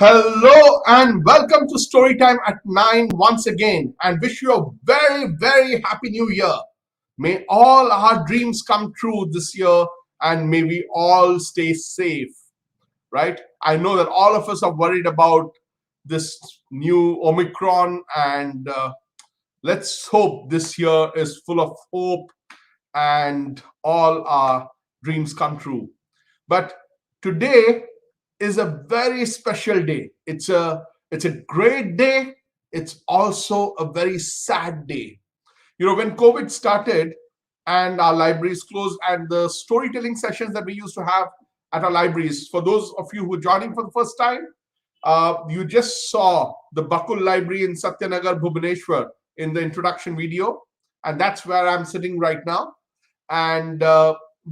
Hello and welcome to Storytime at 9 once again, and wish you a very, very happy new year. May all our dreams come true this year and may we all stay safe, right? I know that all of us are worried about this new Omicron, and let's hope this year is full of hope and all our dreams come true. But today is a very special day. It's a great day. It's also a very sad day. When COVID started and our libraries closed, and the storytelling sessions that we used to have at our libraries, for those of you who are joining for the first time, you just saw the Bakul Library in Satyanagar, Bhubaneswar in the introduction video, and that's where I'm sitting right now. And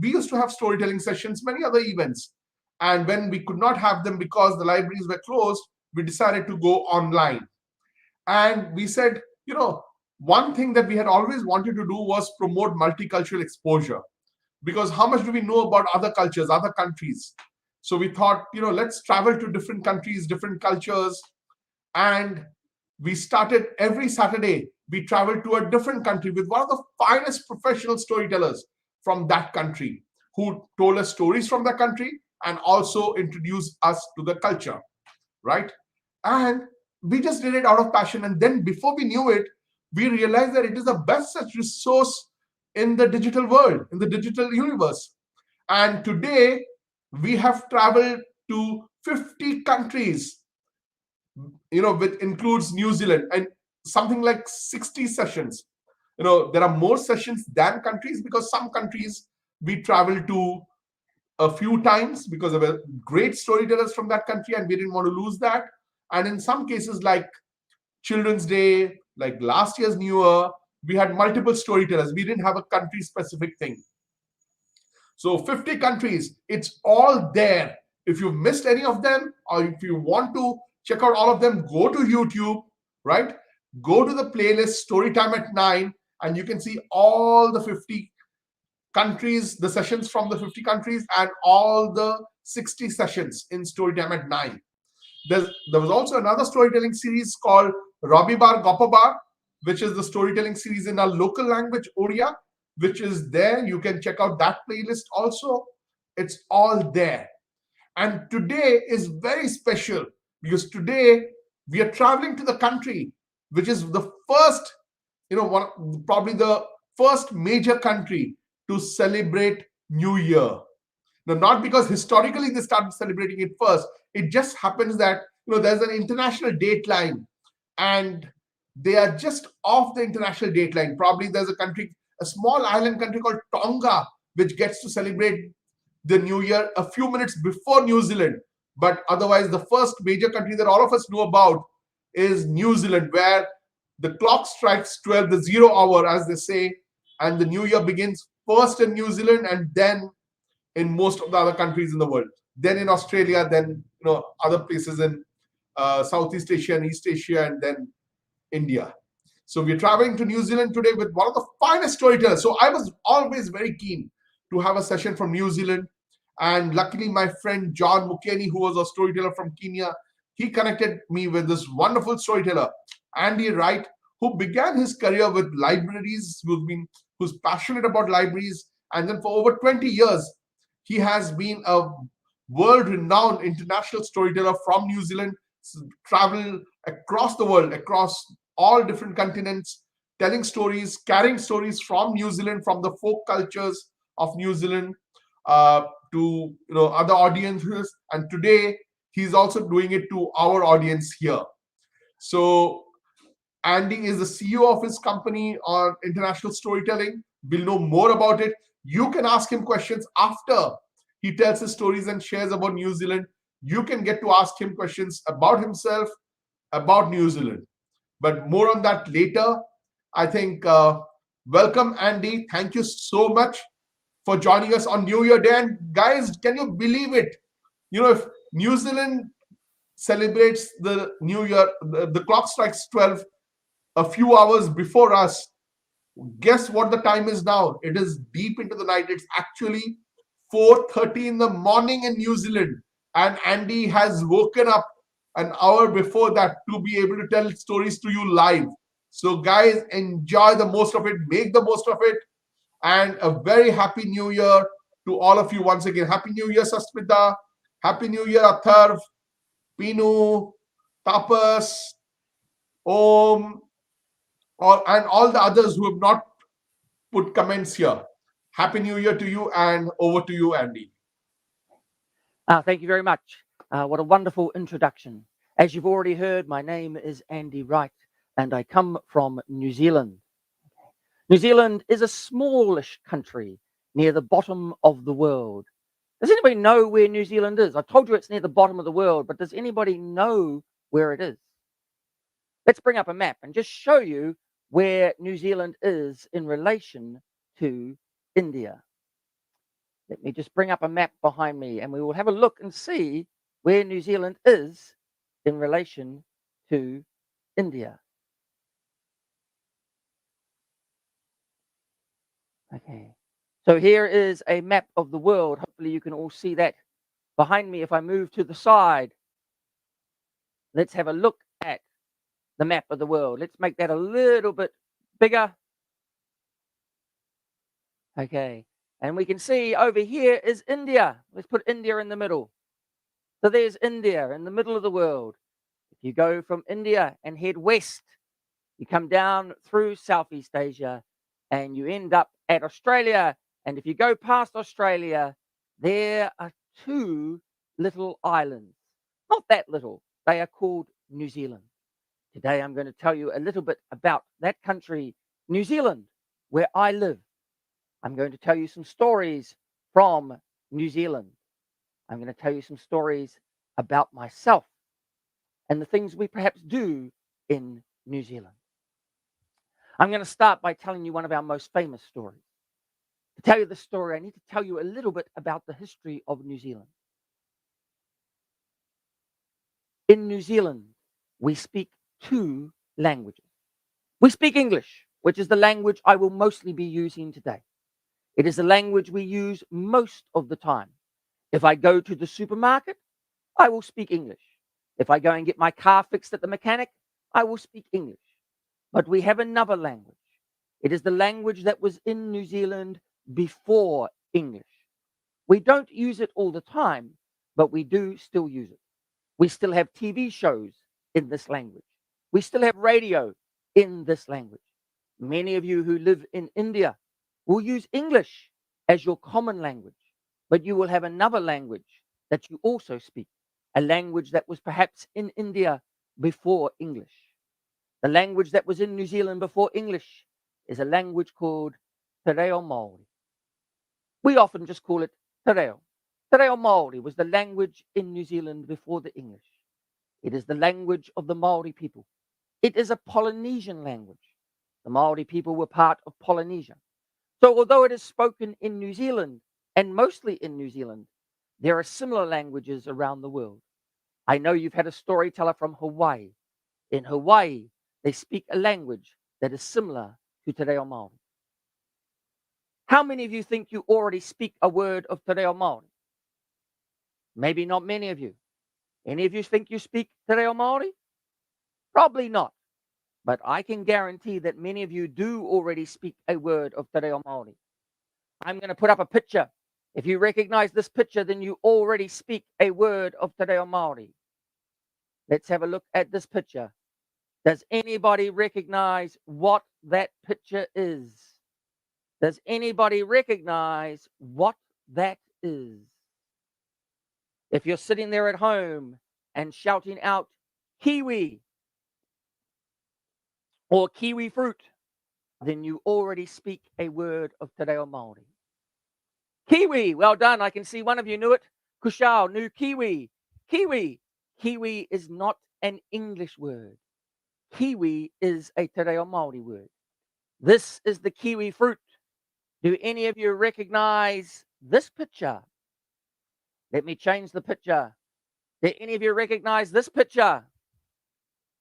we used to have storytelling sessions, many other events. And when we could not have them because the libraries were closed, we decided to go online. And we said, one thing that we had always wanted to do was promote multicultural exposure. Because how much do we know about other cultures, other countries? So we thought, let's travel to different countries, different cultures. And we started every Saturday, we traveled to a different country with one of the finest professional storytellers from that country who told us stories from that country and also introduced us to the culture, right? And we just did it out of passion. And then before we knew it, we realized that it is the best such resource in the digital world, in the digital universe. And today, we have traveled to 50 countries, which includes New Zealand, and something like 60 sessions. There are more sessions than countries, because some countries we travel to a few times because of great storytellers from that country, and we didn't want to lose that. And in some cases, like Children's Day, like last year's New Year, we had multiple storytellers. We didn't have a country-specific thing. So 50 countries, it's all there. If you've missed any of them, or if you want to check out all of them, go to YouTube, right? Go to the playlist Storytime at 9, and you can see all the 50 countries, the sessions from the 50 countries, and all the 60 sessions in Storytime at 9. There was also another storytelling series called Robibar Gopabar, which is the storytelling series in our local language, Odia, which is there. You can check out that playlist also. It's all there. And today is very special because today we are traveling to the country, which is the first, probably the first major country to celebrate New Year. Now, not because historically they started celebrating it first. It just happens that there's an international date line, and they are just off the international date line. Probably there's a small island country called Tonga, which gets to celebrate the New Year a few minutes before New Zealand. But otherwise, the first major country that all of us know about is New Zealand, where the clock strikes 12, the 0 hour, as they say, and the New Year begins first in New Zealand and then in most of the other countries in the world. Then in Australia, then other places in Southeast Asia and East Asia, and then India. So we're traveling to New Zealand today with one of the finest storytellers. So I was always very keen to have a session from New Zealand. And luckily, my friend John Mukeni, who was a storyteller from Kenya, he connected me with this wonderful storyteller, Andy Wright, who began his career with libraries, who's passionate about libraries. And then for over 20 years, he has been a world-renowned international storyteller from New Zealand, travel across the world, across all different continents, telling stories, carrying stories from New Zealand, from the folk cultures of New Zealand to other audiences. And today, he's also doing it to our audience here. So Andy is the CEO of his company on international storytelling. We'll know more about it. You can ask him questions after he tells his stories and shares about New Zealand. You can get to ask him questions about himself, about New Zealand. But more on that later. I think, welcome, Andy. Thank you so much for joining us on New Year Day. And guys, can you believe it? If New Zealand celebrates the New Year, the clock strikes 12 a few hours before us. Guess what the time is now? It is deep into the night. It's actually 4:30 in the morning in New Zealand. And Andy has woken up an hour before that to be able to tell stories to you live. So guys, enjoy the most of it, make the most of it, and a very happy new year to all of you once again. Happy New Year, Sasmita. Happy New Year, Atharv, Pinu, Tapas, Om, and all the others who have not put comments here. Happy New Year to you, and over to you, Andy. Thank you very much. What a wonderful introduction. As you've already heard, my name is Andy Wright, and I come from New Zealand. New Zealand is a smallish country near the bottom of the world. Does anybody know where New Zealand is? I told you it's near the bottom of the world, but does anybody know where it is? Let's bring up a map and just show you where New Zealand is in relation to India. Let me just bring up a map behind me and we will have a look and see where New Zealand is in relation to India. Okay, so here is a map of the world. Hopefully you can all see that behind me. If I move to the side, let's have a look at the map of the world. Let's make that a little bit bigger. Okay, and we can see over here is India. Let's put India in the middle. So there's India in the middle of the world. If you go from India and head west, you come down through Southeast Asia and you end up at Australia. And if you go past Australia, there are two little islands. Not that little. They are called New Zealand. Today I'm going to tell you a little bit about that country, New Zealand, where I live. I'm going to tell you some stories from New Zealand. I'm going to tell you some stories about myself and the things we perhaps do in New Zealand. I'm going to start by telling you one of our most famous stories. To tell you the story, I need to tell you a little bit about the history of New Zealand. In New Zealand, we speak two languages. We speak English, which is the language I will mostly be using today. It is the language we use most of the time. If I go to the supermarket, I will speak English. If I go and get my car fixed at the mechanic, I will speak English. But we have another language. It is the language that was in New Zealand before English. We don't use it all the time, but we do still use it. We still have TV shows in this language. We still have radio in this language. Many of you who live in India will use English as your common language, but you will have another language that you also speak, a language that was perhaps in India before English. The language that was in New Zealand before English is a language called Te Reo Maori. We often just call it Te Reo. Te Reo Maori was the language in New Zealand before the English. It is the language of the Maori people. It is a Polynesian language. The Maori people were part of Polynesia. So although it is spoken in New Zealand, and mostly in New Zealand, there are similar languages around the world. I know you've had a storyteller from Hawaii. In Hawaii, they speak a language that is similar to Te Reo Maori. How many of you think you already speak a word of Te Reo Maori? Maybe not many of you. Any of you think you speak Te Reo Maori? Probably not. But I can guarantee that many of you do already speak a word of Te Reo Maori. I'm going to put up a picture. If you recognize this picture, then you already speak a word of Te Reo Maori. Let's have a look at this picture. Does anybody recognize what that picture is? Does anybody recognize what that is? If you're sitting there at home and shouting out Kiwi or Kiwi Fruit, then you already speak a word of Te Reo Maori. Kiwi, well done. I can see one of you knew it. Kushal knew Kiwi. Kiwi. Kiwi is not an English word. Kiwi is a Te Reo Maori word. This is the kiwi fruit. Do any of you recognize this picture? Let me change the picture. Do any of you recognize this picture?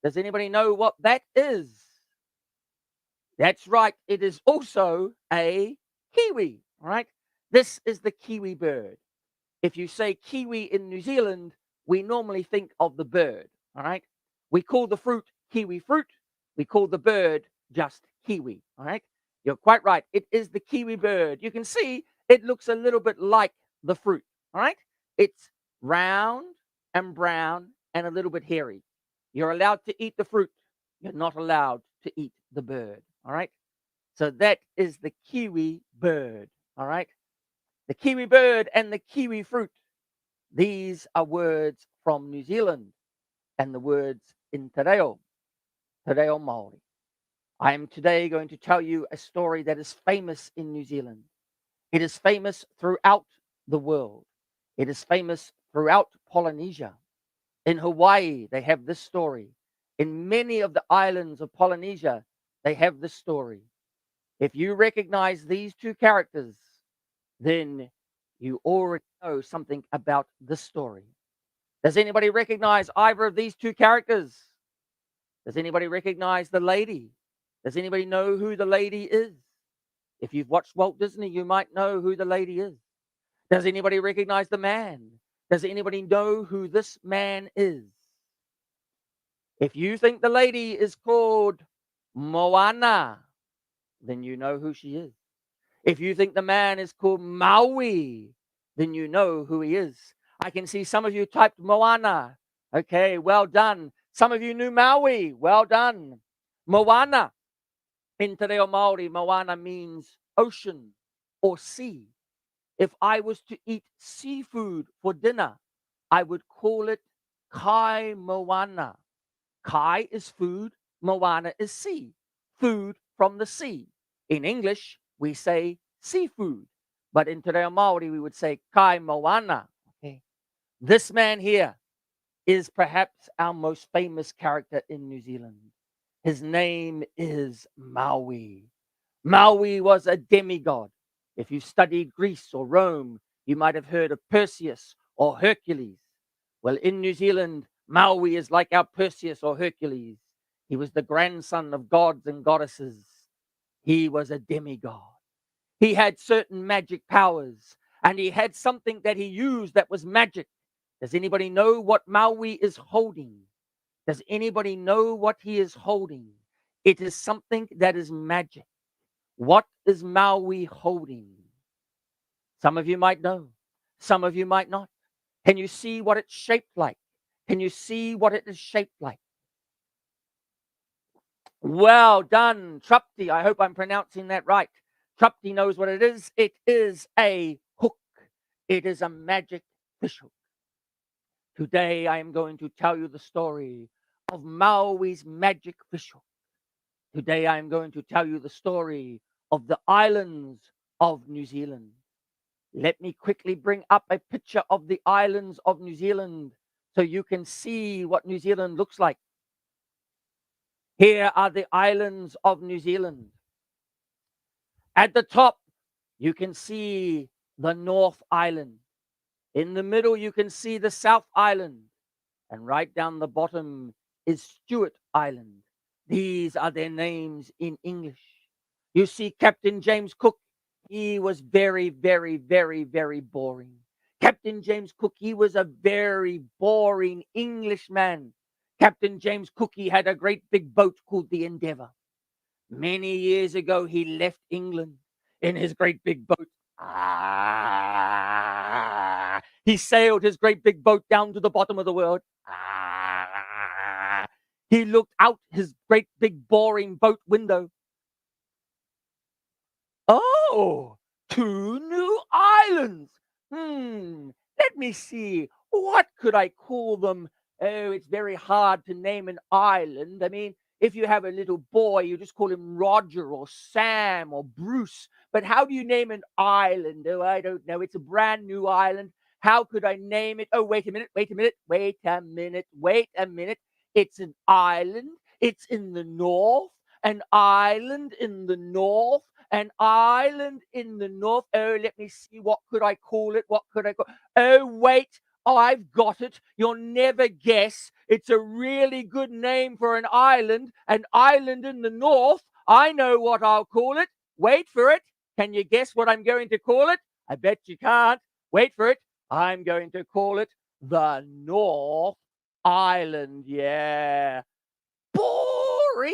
Does anybody know what that is? That's right. It is also a kiwi, all right? This is the Kiwi bird. If you say kiwi in New Zealand, we normally think of the bird, all right? We call the fruit kiwi fruit. We call the bird just kiwi, all right? You're quite right. It is the kiwi bird. You can see it looks a little bit like the fruit, all right? It's round and brown and a little bit hairy. You're allowed to eat the fruit. You're not allowed to eat the bird, all right? So that is the kiwi bird, all right? The kiwi bird and the kiwi fruit. These are words from New Zealand and the words in te reo Maori. I am today going to tell you a story that is famous in New Zealand. It is famous throughout the world. It is famous throughout Polynesia. In Hawaii, they have this story. In many of the islands of Polynesia, they have this story. If you recognize these two characters, then you already know something about this story. Does anybody recognize either of these two characters? Does anybody recognize the lady? Does anybody know who the lady is? If you've watched Walt Disney, you might know who the lady is. Does anybody recognize the man? Does anybody know who this man is? If you think the lady is called Moana, then you know who she is. If you think the man is called Maui, then you know who he is. I can see some of you typed Moana. Okay, well done. Some of you knew Maui. Well done. Moana. In te reo Māori, Moana means ocean or sea. If I was to eat seafood for dinner, I would call it kai moana. Kai is food, moana is sea. Food from the sea. In English, we say seafood. But in te reo Māori, we would say kai moana. Okay. This man here is perhaps our most famous character in New Zealand. His name is Maui. Maui was a demigod. If you studied Greece or Rome, you might have heard of Perseus or Hercules. Well, in New Zealand, Maui is like our Perseus or Hercules. He was the grandson of gods and goddesses. He was a demigod. He had certain magic powers, and he had something that he used that was magic. Does anybody know what Maui is holding? Does anybody know what he is holding? It is something that is magic. What is Maui holding? Some of you might know. Some of you might not. Can you see what it's shaped like? Can you see what it is shaped like? Well done, Trupti. I hope I'm pronouncing that right. Trupti knows what it is. It is a hook. It is a magic fish hook. Today I am going to tell you the story of Maui's magic fish hook. Today I am going to tell you the story of the islands of New Zealand. Let me quickly bring up a picture of the islands of New Zealand so you can see what New Zealand looks like. Here are the islands of New Zealand. At the top, you can see the North Island. In the middle, you can see the South Island. And right down the bottom is Stewart Island. These are their names in English. You see Captain James Cook. He was very, very, very, very boring. Captain James Cook, he was a very boring Englishman. Captain James Cook, he had a great big boat called the Endeavour. Many years ago, he left England in his great big boat. He sailed his great big boat down to the bottom of the world. He looked out his great big boring boat window. Oh, two new islands. Let me see. What could I call them? Oh, it's very hard to name an island. I mean, if you have a little boy, you just call him Roger or Sam or Bruce. But how do you name an island? Oh, I don't know. It's a brand new island. How could I name it? Oh, wait a minute, wait a minute, wait a minute, wait a minute. It's an island. It's in the north. An island in the north. An island in the north. Oh, let me see. What could I call it? What could I call? Oh, wait. I've got it. You'll never guess. It's a really good name for an island in the north. I know what I'll call it. Wait for it. Can you guess what I'm going to call it? I bet you can't. Wait for it. I'm going to call it the North island, yeah. Boring,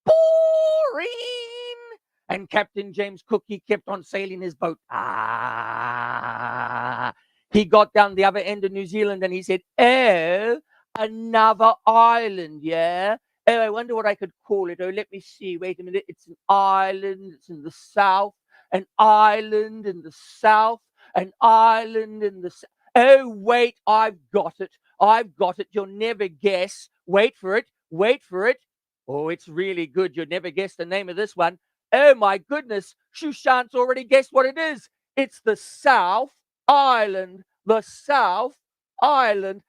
boring. And Captain James Cook, he kept on sailing his boat. He got down the other end of New Zealand and he said, oh, another island, yeah? Oh, I wonder what I could call it. Oh, let me see. Wait a minute. It's an island. It's in the south. An island in the south. An island in the south. Oh, wait. I've got it. I've got it. You'll never guess. Wait for it. Wait for it. Oh, it's really good. You'll never guess the name of this one. Oh, my goodness. Shushan's already guessed what it is. It's the South Island. The South Island.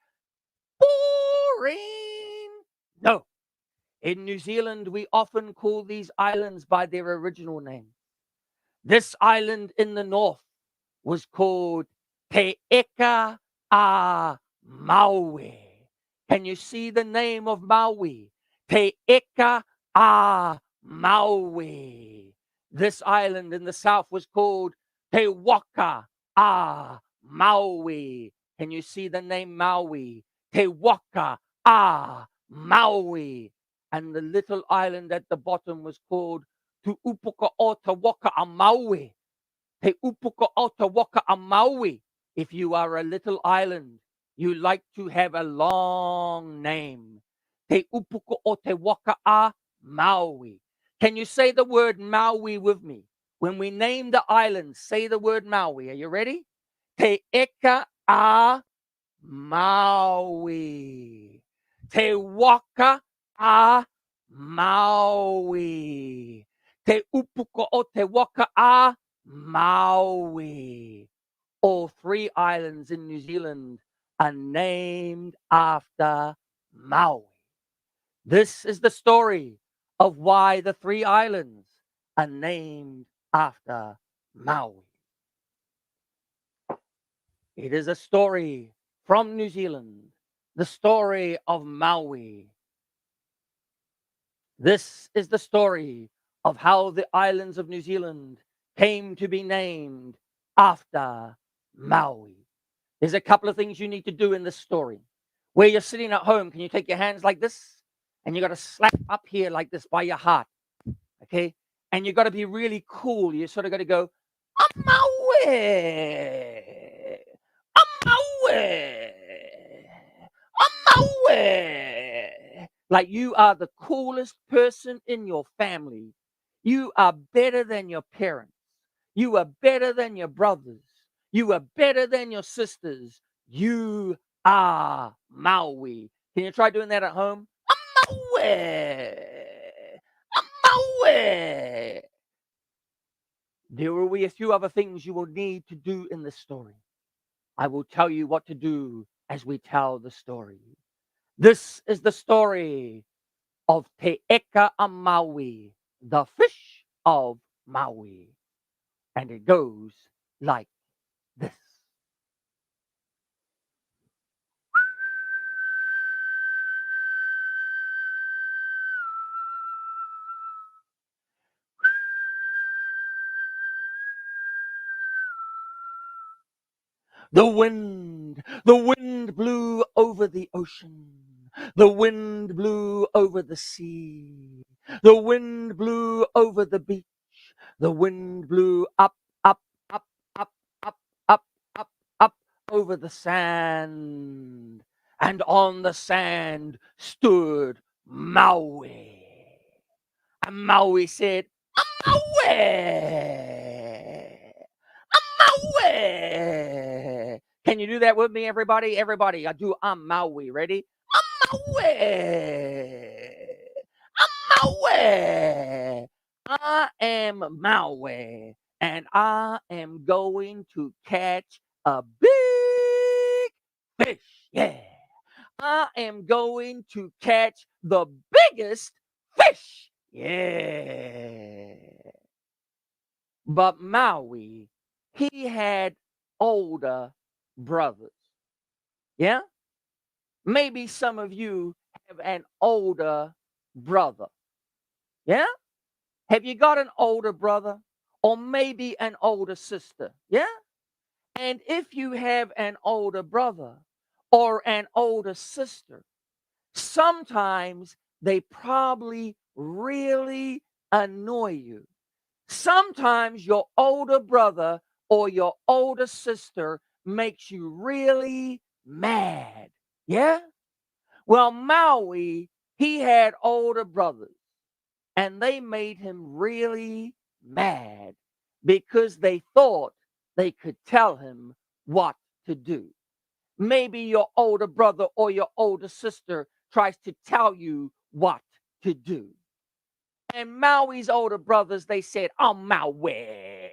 Boring. No. In New Zealand, we often call these islands by their original name. This island in the north was called Te Eka a Maui. Can you see the name of Maui? Te Eka a Maui. This island in the south was called Te Waka a Maui. Can you see the name Maui? Te Waka a Maui. And the little island at the bottom was called Tu Upuka o Te Waka a Maui. Te Upuka o Te Waka a Maui. If you are a little island, you like to have a long name. Te Upuka o Te Waka a Maui. Can you say the word Maui with me? When we name the island, say the word Maui. Are you ready? Te Eka a Maui. Te Waka a Maui. Te Upuka o Te Waka a Maui. All three islands in New Zealand are named after Maui. This is the story of why the three islands are named after Maui. It is a story from New Zealand, the story of Maui. This is the story of how the islands of New Zealand came to be named after Maui. There's a couple of things you need to do in this story. Where you're sitting at home, can you take your hands like this? And you got to slap up here like this by your heart. Okay? And you got to be really cool. You sort of got to go, Amawi! Amawi! Amawi! Like you are the coolest person in your family. You are better than your parents. You are better than your brothers. You are better than your sisters. You are Maui. Can you try doing that at home? Maui. Maui. There will be a few other things you will need to do in this story. I will tell you what to do as we tell the story. This is the story of Te Eka a Maui, the fish of Maui. And it goes like this. The wind blew over the ocean. The wind blew over the sea. The wind blew over the beach. The wind blew up, up, up, up, up, up, up, up over the sand. And on the sand stood Maui. And Maui said, Maui! Maui! Can you do that with me, everybody? Everybody, I do Maui. Ready? Maui! Maui! I am Maui, and I am going to catch a big fish. Yeah. I am going to catch the biggest fish. Yeah. But Maui, he had older brothers. Yeah? Maybe some of you have an older brother. Yeah? Have you got an older brother or maybe an older sister? Yeah? And if you have an older brother or an older sister, sometimes they probably really annoy you. Sometimes your older brother or your older sister makes you really mad. Yeah? Well, Maui, he had older brothers, and they made him really mad because they thought they could tell him what to do. Maybe your older brother or your older sister tries to tell you what to do. And Maui's older brothers, they said, "Oh, Maui,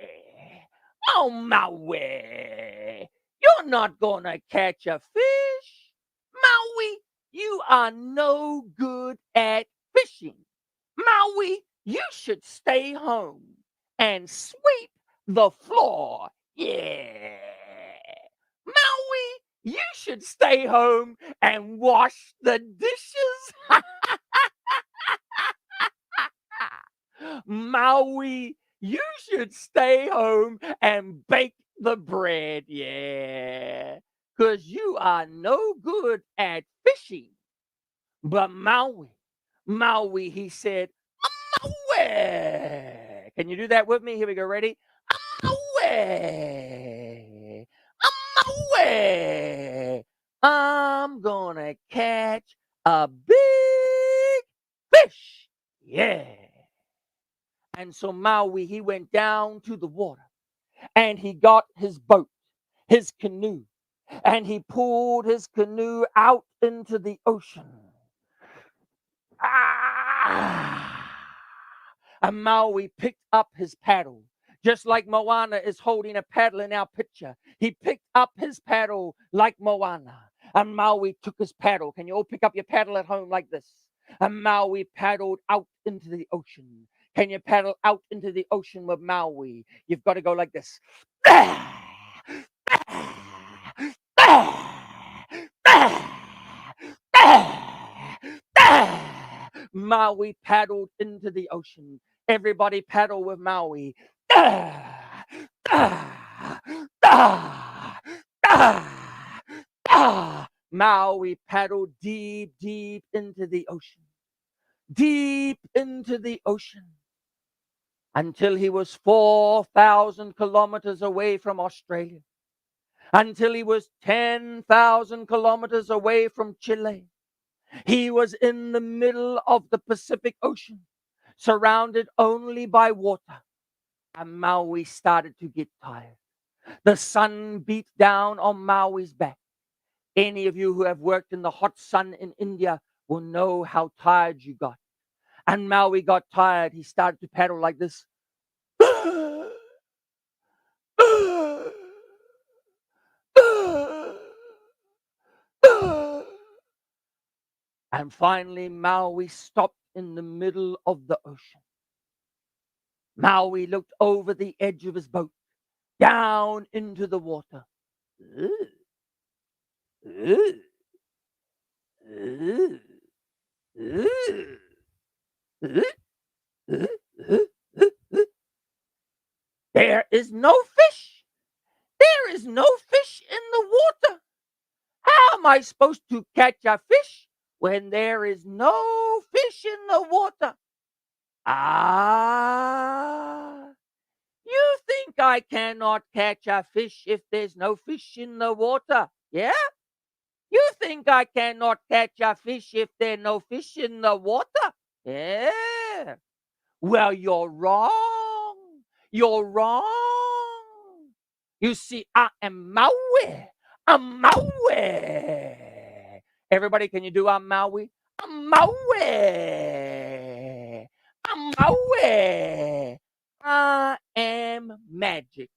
oh, Maui, you're not going to catch a fish. Maui, you are no good at fishing. Maui, you should stay home and sweep the floor. Yeah. Maui, you should stay home and wash the dishes. Maui, you should stay home and bake the bread. Yeah. Because you are no good at fishing. But Maui, he said, Maui. Can you do that with me? Here we go. Ready? Maui. Maui. I'm gonna catch a big fish. Yeah. And so Maui, he went down to the water and he got his boat, his canoe, and he pulled his canoe out into the ocean. Ah! And Maui picked up his paddle, just like Moana is holding a paddle in our picture. He picked up his paddle like Moana. And Maui took his paddle. Can you all pick up your paddle at home like this? And Maui paddled out into the ocean. Can you paddle out into the ocean with Maui? You've got to go like this. Maui paddled into the ocean. Everybody paddle with Maui. Maui paddled deep, deep into the ocean. Deep into the ocean. Until he was 4,000 kilometers away from Australia. Until he was 10,000 kilometers away from Chile. He was in the middle of the Pacific Ocean, surrounded only by water. And Maui started to get tired. The sun beat down on Maui's back. Any of you who have worked in the hot sun in India will know how tired you got. And Maui got tired. He started to paddle like this. And finally, Maui stopped in the middle of the ocean. Maui looked over the edge of his boat, down into the water. There is no fish. There is no fish in the water. How am I supposed to catch a fish when there is no fish in the water? Ah, you think I cannot catch a fish if there's no fish in the water? Yeah? You think I cannot catch a fish if there's no fish in the water? Yeah. Well, you're wrong. You're wrong. You see, I am Maui. I'm Maui. Everybody, can you do I'm Maui? I'm Maui. I'm Maui. I am magic.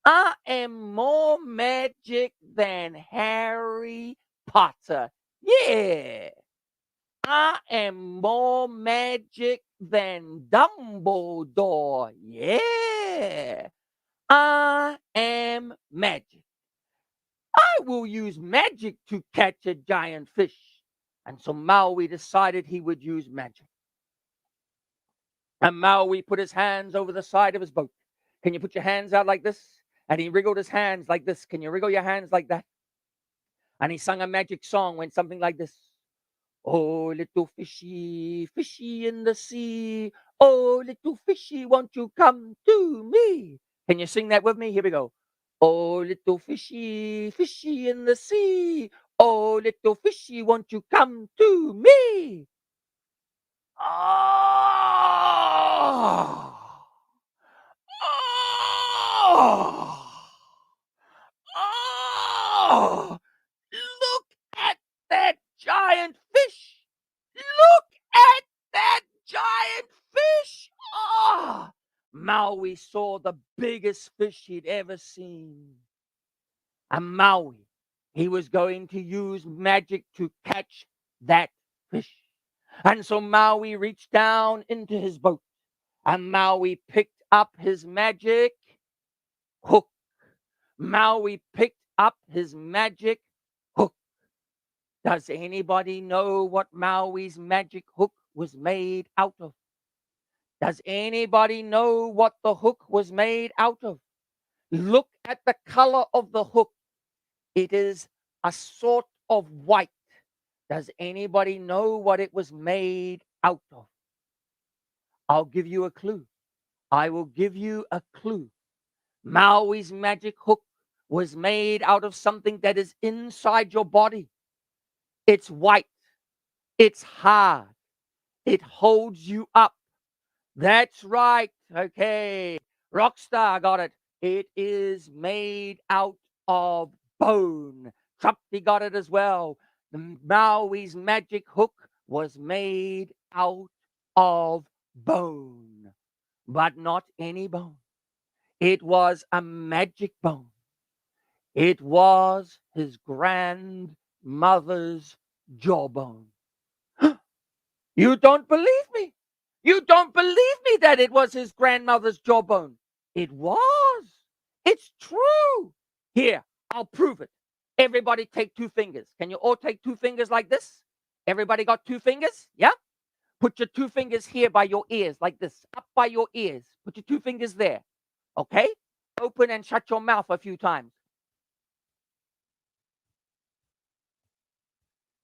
I am more magic than Harry Potter. Yeah. I am more magic than Dumbledore. Yeah. I am magic. I will use magic to catch a giant fish. And so Maui decided he would use magic. And Maui put his hands over the side of his boat. Can you put your hands out like this? And he wriggled his hands like this. Can you wriggle your hands like that? And he sung a magic song, went something like this. Oh, little fishy, fishy in the sea. Oh, little fishy, won't you come to me? Can you sing that with me? Here we go. Oh, little fishy, fishy in the sea. Oh, little fishy, won't you come to me? Oh! Oh! Oh! Look at that giant fish! Look at that giant fish! Oh! Maui saw the biggest fish he'd ever seen. And Maui, he was going to use magic to catch that fish. And so Maui reached down into his boat, and Maui picked up his magic hook. Maui picked up his magic hook. Does anybody know what Maui's magic hook was made out of? Does anybody know what the hook was made out of? Look at the color of the hook. It is a sort of white. Does anybody know what it was made out of? I'll give you a clue. I will give you a clue. Maui's magic hook was made out of something that is inside your body. It's white. It's hard. It holds you up. That's right. Okay. Rockstar got it. It is made out of bone. Trupty got it as well. The Maui's magic hook was made out of bone, but not any bone. It was a magic bone. It was his grandmother's jawbone. You don't believe me. You don't believe me that it was his grandmother's jawbone. It was. It's true. Here, I'll prove it. Everybody take 2 fingers. Can you all take 2 fingers like this? Everybody got 2 fingers? Yeah? Put your 2 fingers here by your ears like this, up by your ears. Put your 2 fingers there. Okay? Open and shut your mouth a few times.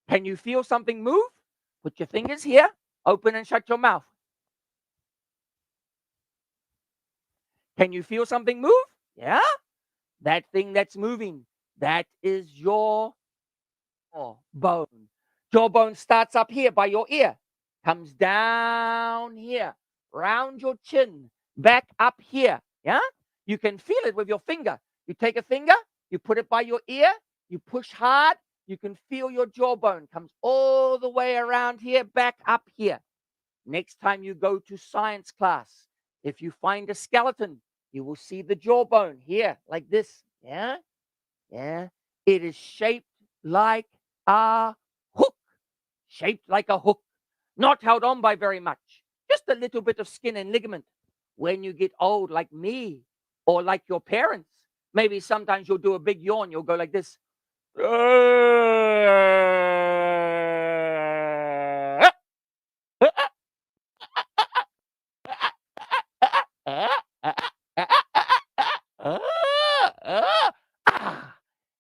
Can you feel something move? Put your fingers here. Open and shut your mouth. Can you feel something move? Yeah? That thing that's moving, that is your jawbone. Jawbone starts up here by your ear, comes down here, round your chin, back up here. Yeah? You can feel it with your finger. You take a finger, you put it by your ear, you push hard, you can feel your jawbone comes all the way around here, back up here. Next time you go to science class, if you find a skeleton, you will see the jawbone here, like this. Yeah? Yeah. It is shaped like a hook. Shaped like a hook. Not held on by very much. Just a little bit of skin and ligament. When you get old, like me, or like your parents, maybe sometimes you'll do a big yawn. You'll go like this.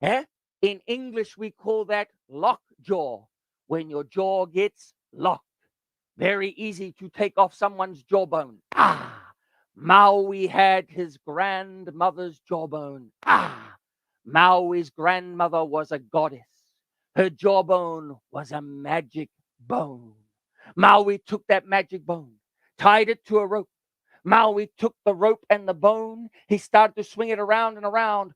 Eh? In English, we call that lockjaw, when your jaw gets locked. Very easy to take off someone's jawbone. Maui had his grandmother's jawbone. Maui's grandmother was a goddess. Her jawbone was a magic bone. Maui took that magic bone, tied it to a rope. Maui took the rope and the bone. He started to swing it around and around.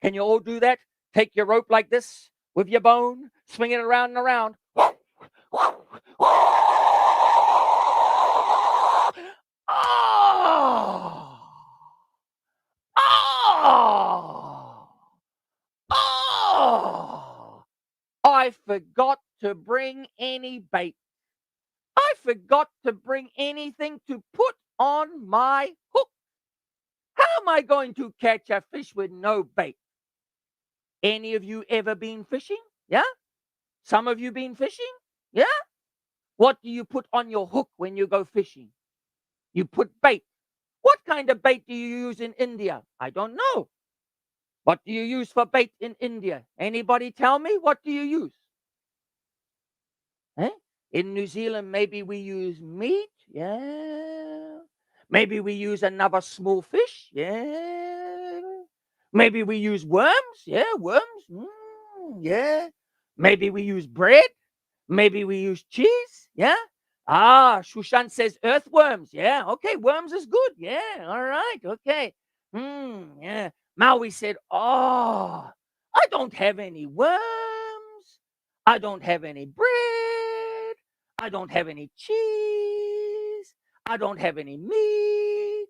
Can you all do that? Take your rope like this with your bone, swing it around and around. Oh! Oh! Oh! I forgot to bring any bait. I forgot to bring anything to put on my hook. How am I going to catch a fish with no bait? Any of you ever been fishing? Yeah? Some of you been fishing? Yeah? What do you put on your hook when you go fishing? You put bait. What kind of bait do you use in India? I don't know. What do you use for bait in India? Anybody tell me? What do you use? Eh? In New Zealand, maybe we use meat. Yeah. Maybe we use another small fish. Yeah. Maybe we use worms. Yeah, worms. Yeah. Maybe we use bread. Maybe we use cheese. Yeah. Shushan says earthworms. Yeah. Okay. Worms is good. Yeah. All right. Okay. Yeah. Maui said, oh, I don't have any worms. I don't have any bread. I don't have any cheese. I don't have any meat.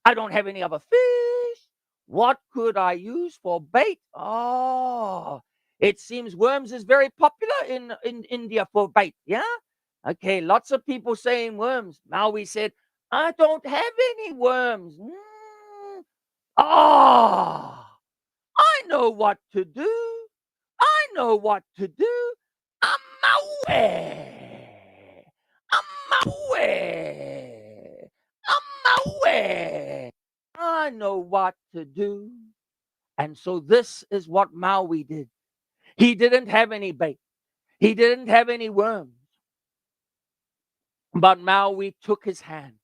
I don't have any other fish. What could I use for bait? Oh, it seems worms is very popular in India for bait. Yeah. Okay. Lots of people saying worms. Maui said, I don't have any worms. Oh, I know what to do. I know what to do. Amawi. Amawi. Amawi. I know what to do. And so this is what Maui did. He didn't have any bait. He didn't have any worms. But Maui took his hand.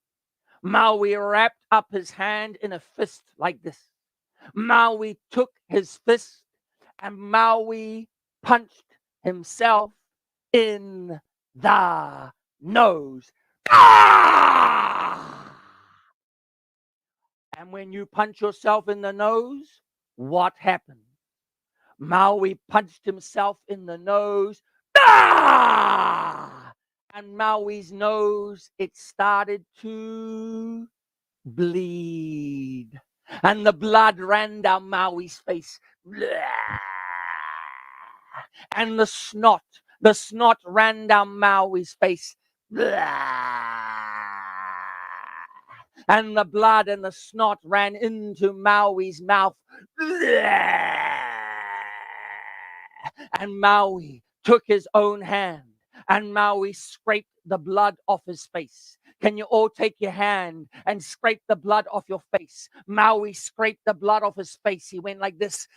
Maui wrapped up his hand in a fist like this. Maui took his fist and Maui punched himself in the nose. Ah! And when you punch yourself in the nose, what happened? Maui punched himself in the nose. Ah! And Maui's nose, it started to bleed. And the blood ran down Maui's face. And the snot ran down Maui's face. And the blood and the snot ran into Maui's mouth. And Maui took his own hand and Maui scraped the blood off his face. Can you all take your hand and scrape the blood off your face? Maui scraped the blood off his face. He went like this.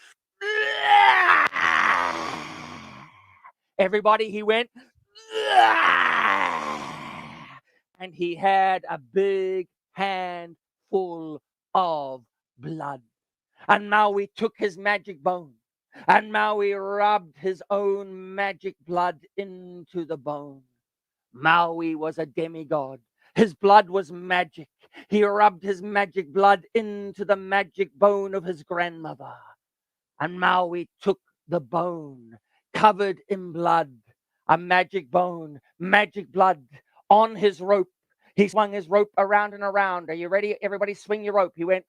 Everybody, he went. And he had a big hand full of blood. And Maui took his magic bone. And Maui rubbed his own magic blood into the bone. Maui was a demigod. His blood was magic. He rubbed his magic blood into the magic bone of his grandmother. And Maui took the bone covered in blood, a magic bone, magic blood on his rope. He swung his rope around and around. Are you ready? Everybody swing your rope. He went.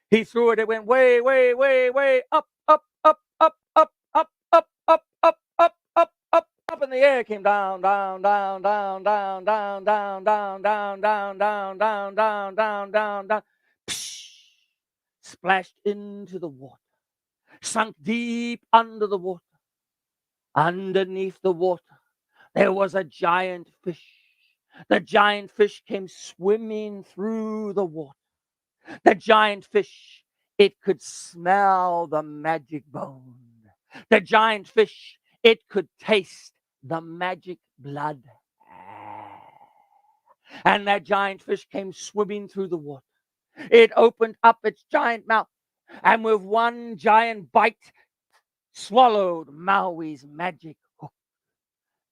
He threw it. It went way, way, way, way up, up, up, up, up, up, up, up, up, up, up, up, up in the air. Came down, down, down, down, down, down, down, down, down, down, down, down, down, down, down, down. Splashed into the water. Sunk deep under the water. Underneath the water, there was a giant fish. The giant fish came swimming through the water. The giant fish, it could smell the magic bone. The giant fish, it could taste the magic blood. And that giant fish came swimming through the water. It opened up its giant mouth and with one giant bite swallowed Maui's magic hook.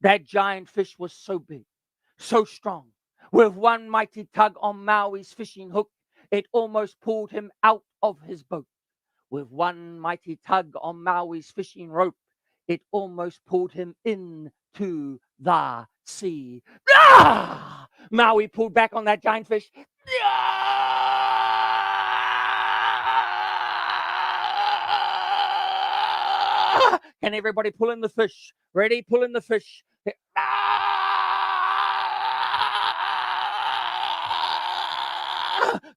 That giant fish was so big, so strong. With one mighty tug on Maui's fishing hook, it almost pulled him out of his boat. With one mighty tug on Maui's fishing rope, it almost pulled him into the sea. Ah! Maui pulled back on that giant fish. Ah! Can everybody pull in the fish? Ready? Pull in the fish.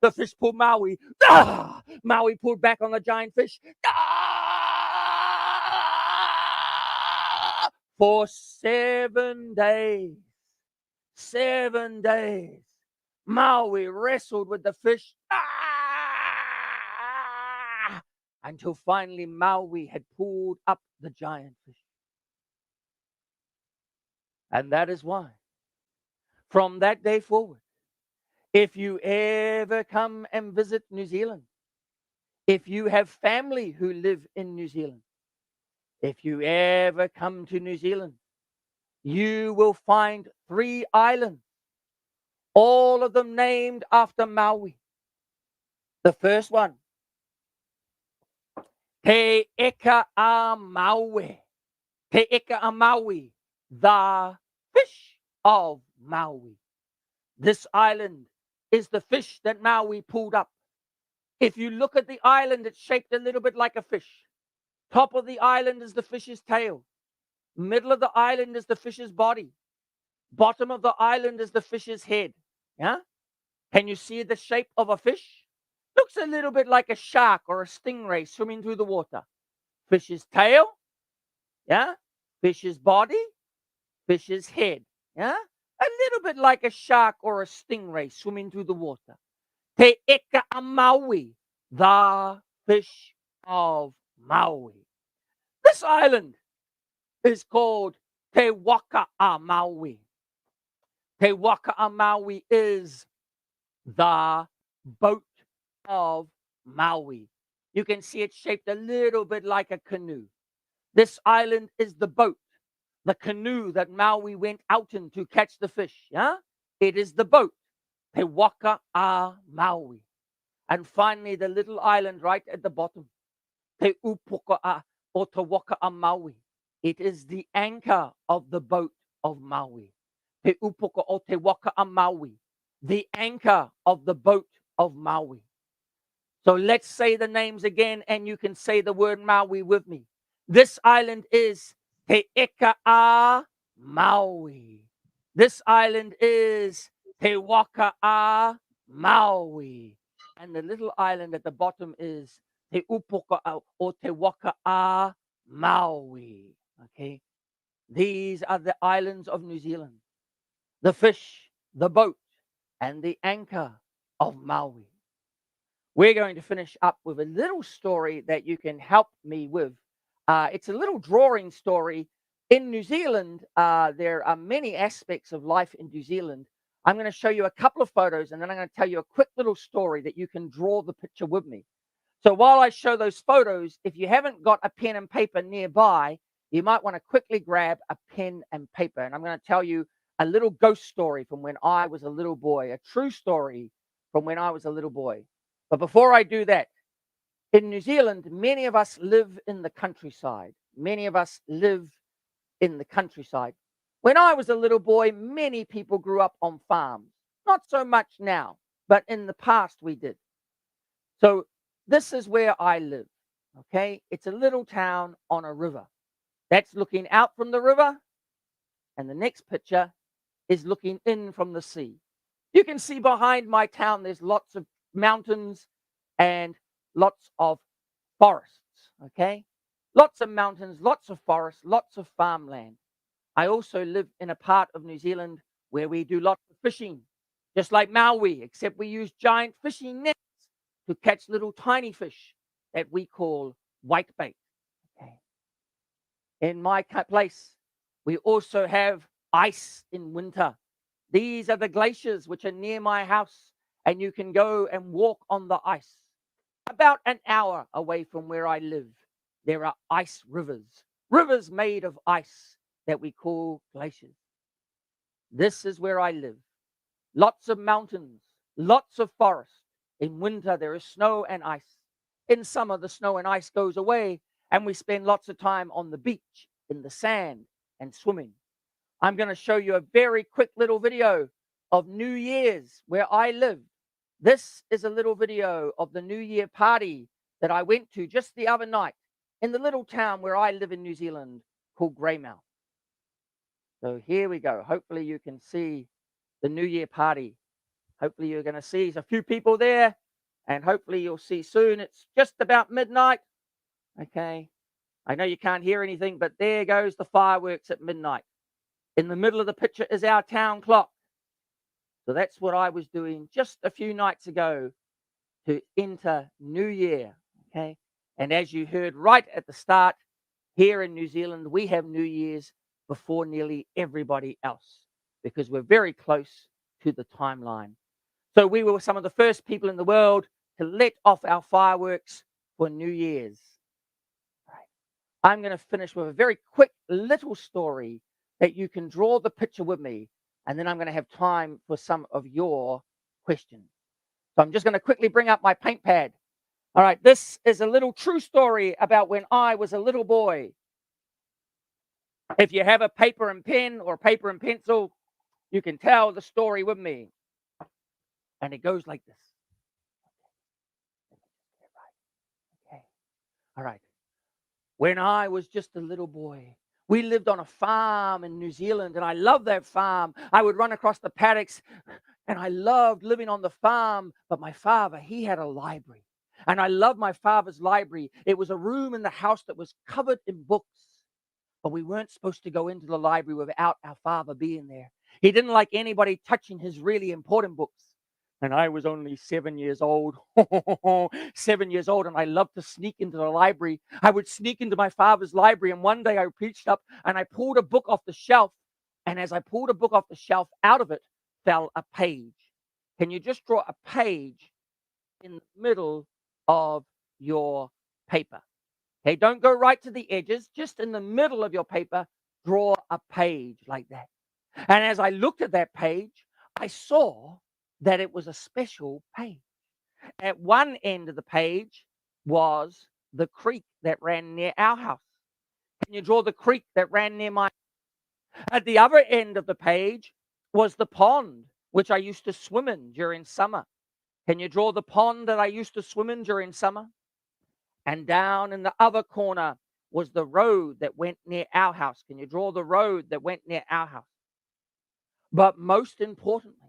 The fish pulled Maui. Ah! Maui pulled back on the giant fish. Ah! For 7 days. 7 days. Maui wrestled with the fish until finally Maui had pulled up the giant fish. And that is why, from that day forward, if you ever come and visit New Zealand, if you have family who live in New Zealand, if you ever come to New Zealand, you will find 3 islands, all of them named after Maui. The first one, Te Eka a Maui. Te Eka a Maui, the fish of Maui. This island is the fish that Maui pulled up. If you look at the island, it's shaped a little bit like a fish. Top of the island is the fish's tail. Middle of the island is the fish's body. Bottom of the island is the fish's head. Yeah? Can you see the shape of a fish? Looks a little bit like a shark or a stingray swimming through the water. Fish's tail. Yeah? Fish's body. Fish's head. Yeah? A little bit like a shark or a stingray swimming through the water. Te Eka a Maui, the fish of Maui. This island is called Te Waka a Maui. Te Waka a Maui is the boat of Maui. You can see it's shaped a little bit like a canoe. This island is the boat, the canoe that Maui went out in to catch the fish. Yeah? It is the boat, Te Waka a Maui. And finally, the little island right at the bottom, Te Upuka a or Te Waka a Maui. It is the anchor of the boat of Maui. Te Upuka o Te Waka a Maui, the anchor of the boat of Maui. So let's say the names again, and you can say the word Maui with me. This island is Te Eka a Maui. This island is Te Waka a Maui. And the little island at the bottom is Te Upuka or Te Waka a Maui. Okay. These are the islands of New Zealand. The fish, the boat, and the anchor of Maui. We're going to finish up with a little story that you can help me with. It's a little drawing story. In New Zealand, there are many aspects of life in New Zealand. I'm going to show you a couple of photos, and then I'm going to tell you a quick little story that you can draw the picture with me. So while I show those photos, if you haven't got a pen and paper nearby, you might want to quickly grab a pen and paper. And I'm going to tell you a little ghost story from when I was a little boy, a true story from when I was a little boy. But before I do that, in New Zealand, many of us live in the countryside. Many of us live in the countryside. When I was a little boy, many people grew up on farms. Not so much now, but in the past we did. So this is where I live, okay? It's a little town on a river. That's looking out from the river, and the next picture is looking in from the sea. You can see behind my town, there's lots of mountains and lots of forests, okay? Lots of mountains, lots of forests, lots of farmland. I also live in a part of New Zealand where we do lots of fishing, just like Maui, except we use giant fishing nets to catch little tiny fish that we call whitebait. Okay. In my place, we also have ice in winter. These are the glaciers which are near my house, and you can go and walk on the ice. About an hour away from where I live, there are ice rivers, rivers made of ice that we call glaciers. This is where I live. Lots of mountains, lots of forest. In winter, there is snow and ice. In summer, the snow and ice goes away, and we spend lots of time on the beach, in the sand, and swimming. I'm going to show you a very quick little video of New Year's where I live. This is a little video of the New Year party that I went to just the other night in the little town where I live in New Zealand called Greymouth. So here we go. Hopefully you can see the New Year party. Hopefully you're going to see a few people there, and hopefully you'll see soon. It's just about midnight. Okay. I know you can't hear anything, but there goes the fireworks at midnight. In the middle of the picture is our town clock. So that's what I was doing just a few nights ago to enter New Year. Okay. And as you heard right at the start, here in New Zealand, we have New Year's before nearly everybody else because we're very close to the timeline. So we were some of the first people in the world to let off our fireworks for New Year's. I'm going to finish with a very quick little story that you can draw the picture with me, and then I'm going to have time for some of your questions. So I'm just going to quickly bring up my paint pad. All right, this is a little true story about when I was a little boy. If you have a paper and pen or paper and pencil, you can tell the story with me. And it goes like this. Okay. All right. When I was just a little boy, we lived on a farm in New Zealand, and I loved that farm. I would run across the paddocks, and I loved living on the farm. But my father, he had a library, and I loved my father's library. It was a room in the house that was covered in books, but we weren't supposed to go into the library without our father being there. He didn't like anybody touching his really important books. And I was only 7 years old. 7 years old, and I loved to sneak into the library. I would sneak into my father's library, and one day I reached up and I pulled a book off the shelf. And as I pulled a book off the shelf, out of it fell a page. Can you just draw a page in the middle of your paper? Okay, don't go right to the edges, just in the middle of your paper, draw a page like that. And as I looked at that page, I saw that it was a special page. At one end of the page was the creek that ran near our house. Can you draw the creek that ran near my? At the other end of the page was the pond, which I used to swim in during summer. Can you draw the pond that I used to swim in during summer? And down in the other corner was the road that went near our house. Can you draw the road that went near our house? But most importantly,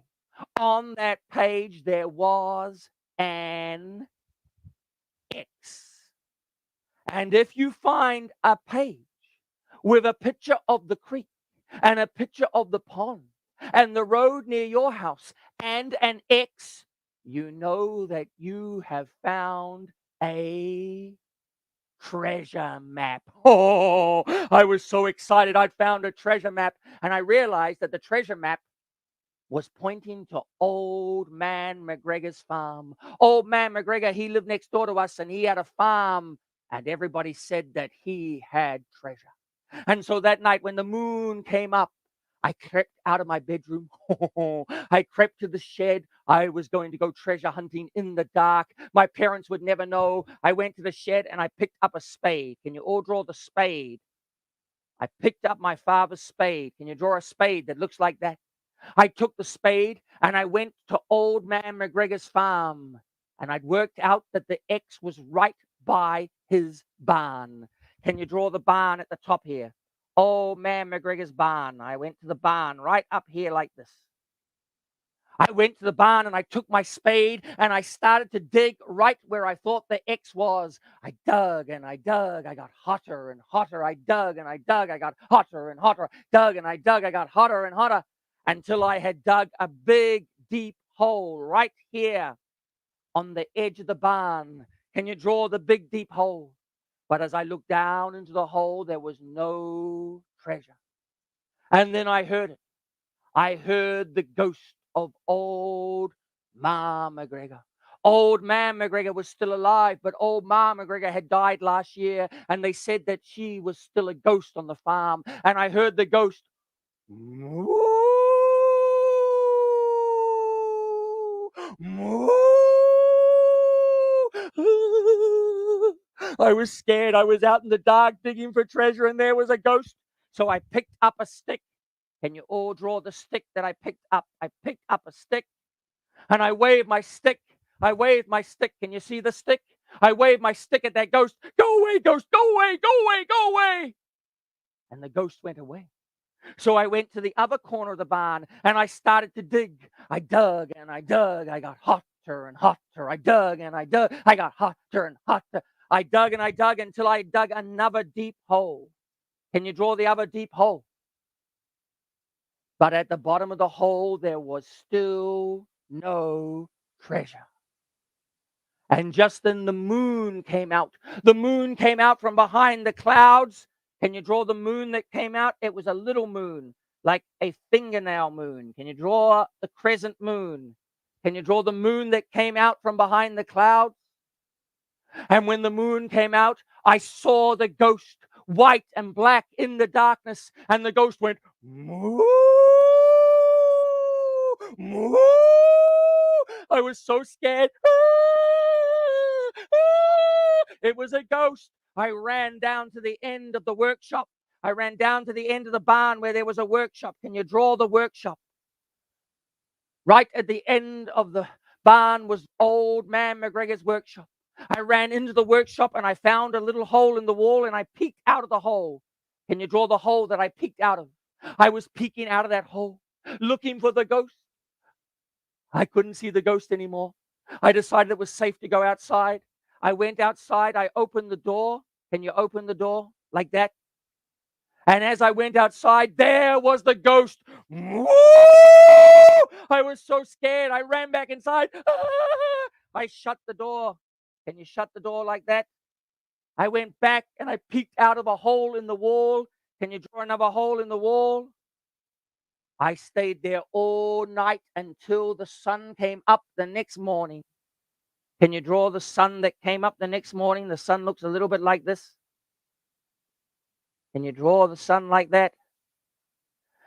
on that page, there was an X. And if you find a page with a picture of the creek and a picture of the pond and the road near your house and an X, you know that you have found a treasure map. Oh, I was so excited. I'd found a treasure map, and I realized that the treasure map was pointing to Old Man McGregor's farm. Old Man McGregor, he lived next door to us, and he had a farm, and everybody said that he had treasure. And so that night when the moon came up, I crept out of my bedroom. I crept to the shed. I was going to go treasure hunting in the dark. My parents would never know. I went to the shed and I picked up a spade. Can you all draw the spade? I picked up my father's spade. Can you draw a spade that looks like that? I took the spade and I went to Old Man McGregor's farm, and I'd worked out that the X was right by his barn. Can you draw the barn at the top here? Old Man McGregor's barn. I went to the barn right up here like this. I went to the barn and I took my spade and I started to dig right where I thought the X was. I dug and I dug. I got hotter and hotter. I dug and I dug. I got hotter and hotter. Dug and I dug. I got hotter and hotter until I had dug a big, deep hole right here on the edge of the barn. Can you draw the big, deep hole? But as I looked down into the hole, there was no treasure. And then I heard it. I heard the ghost of old Ma McGregor. Old Man McGregor was still alive, but old Ma McGregor had died last year, and they said that she was still a ghost on the farm. And I heard the ghost. Moo, moo. I was scared. I was out in the dark digging for treasure, and there was a ghost. So I picked up a stick. Can you all draw the stick that I picked up? I picked up a stick and I waved my stick. I waved my stick. Can you see the stick? I waved my stick at that ghost. Go away, ghost. Go away, go away, go away. And the ghost went away. So I went to the other corner of the barn and I started to dig. I dug and I dug. I got hotter and hotter. I dug and I dug. I got hotter and hotter. I dug and I dug until I dug another deep hole. Can you draw the other deep hole? But at the bottom of the hole, there was still no treasure. And just then the moon came out. The moon came out from behind the clouds. Can you draw the moon that came out? It was a little moon, like a fingernail moon. Can you draw the crescent moon? Can you draw the moon that came out from behind the clouds? And when the moon came out, I saw the ghost, white and black in the darkness. And the ghost went, moo, moo. I was so scared. It was a ghost. I ran down to the end of the workshop. I ran down to the end of the barn where there was a workshop. Can you draw the workshop? Right at the end of the barn was old man McGregor's workshop. I ran into the workshop and I found a little hole in the wall and I peeked out of the hole. Can you draw the hole that I peeked out of? I was peeking out of that hole, looking for the ghost. I couldn't see the ghost anymore. I decided it was safe to go outside. I went outside. I opened the door. Can you open the door like that? And as I went outside, there was the ghost. Woo! I was so scared. I ran back inside. I shut the door. Can you shut the door like that? I went back and I peeked out of a hole in the wall. Can you draw another hole in the wall? I stayed there all night until the sun came up the next morning. Can you draw the sun that came up the next morning? The sun looks a little bit like this. Can you draw the sun like that?